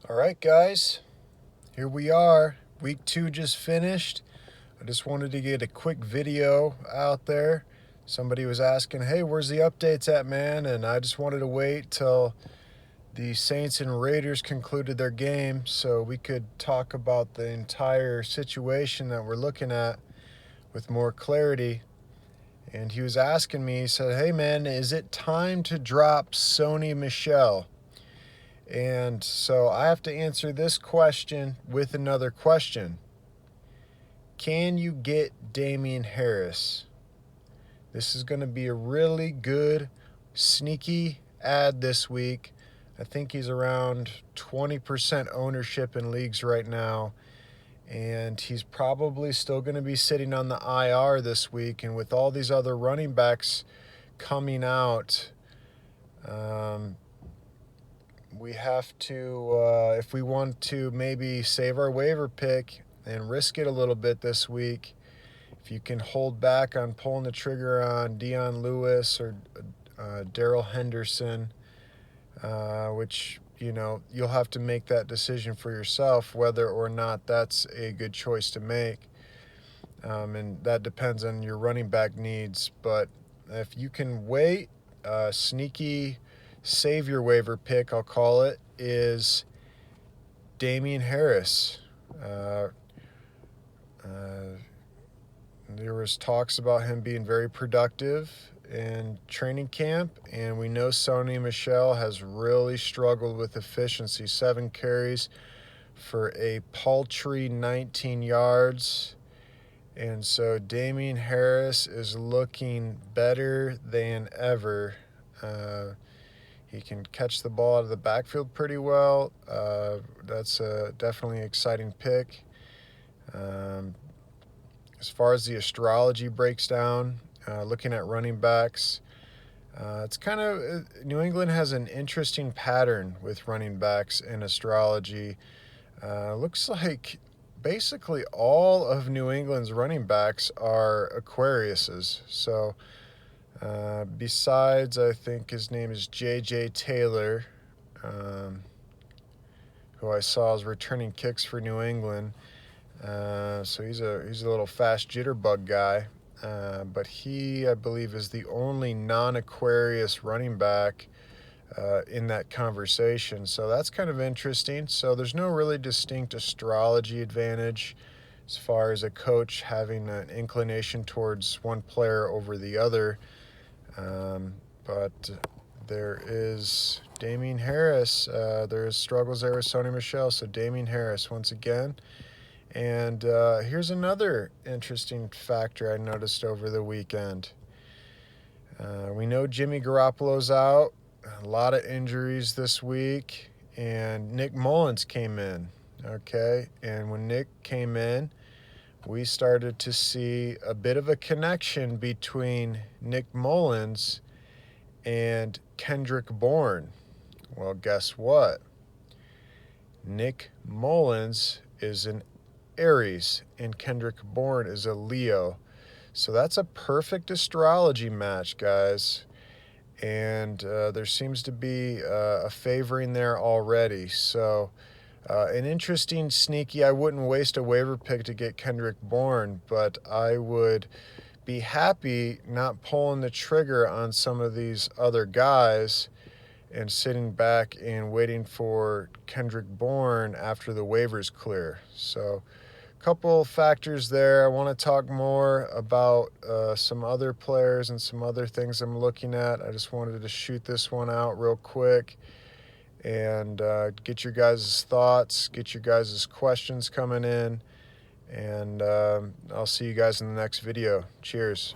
All right, guys, here we are. Week 2 just finished. I just wanted to get a quick video out there. Somebody was asking, hey, where's the updates at, man? And I just wanted to wait till the Saints and Raiders concluded their game so we could talk about the entire situation that we're looking at with more clarity. And he was asking me, he said, hey, man, is it time to drop Sony Michel? And so I have to answer this question with another question. Can you get Damien Harris? This is going to be a really good, sneaky ad this week. I think he's around 20% ownership in leagues right now. And he's probably still going to be sitting on the IR this week. And with all these other running backs coming out, we have to, if we want to maybe save our waiver pick and risk it a little bit this week, if you can hold back on pulling the trigger on Dion Lewis or Darrell Henderson, which, you'll have to make that decision for yourself whether or not that's a good choice to make. And that depends on your running back needs. But if you can wait, sneaky save your waiver pick, I'll call it, is Damien Harris. There was talks about him being very productive in training camp, and we know Sony Michel has really struggled with efficiency. 7 carries for a paltry 19 yards. And so Damien Harris is looking better than ever. He can catch the ball out of the backfield pretty well. That's definitely an exciting pick. As far as the astrology breaks down, looking at running backs, it's kind of New England has an interesting pattern with running backs in astrology. Looks like basically all of New England's running backs are Aquariuses. So besides, I think his name is J.J. Taylor, who I saw is returning kicks for New England. So he's a little fast jitterbug guy. But he, I believe, is the only non-Aquarius running back in that conversation. So that's kind of interesting. So there's no really distinct astrology advantage as far as a coach having an inclination towards one player over the other. But there is Damien Harris. There's struggles there with Sony Michel. So Damien Harris once again. And here's another interesting factor I noticed over the weekend. We know Jimmy Garoppolo's out. A lot of injuries this week. And Nick Mullins came in. Okay? And when Nick came in, we started to see a bit of a connection between Nick Mullins and Kendrick Bourne. Well, guess what? Nick Mullins is an Aries and Kendrick Bourne is a Leo. So that's a perfect astrology match, guys. And there seems to be a favoring there already. So an interesting sneaky. I wouldn't waste a waiver pick to get Kendrick Bourne, but I would be happy not pulling the trigger on some of these other guys and sitting back and waiting for Kendrick Bourne after the waivers clear. So couple factors there. I want to talk more about some other players and some other things I'm looking at. I just wanted to shoot this one out real quick and get your guys' thoughts, get your guys' questions coming in, and I'll see you guys in the next video. Cheers.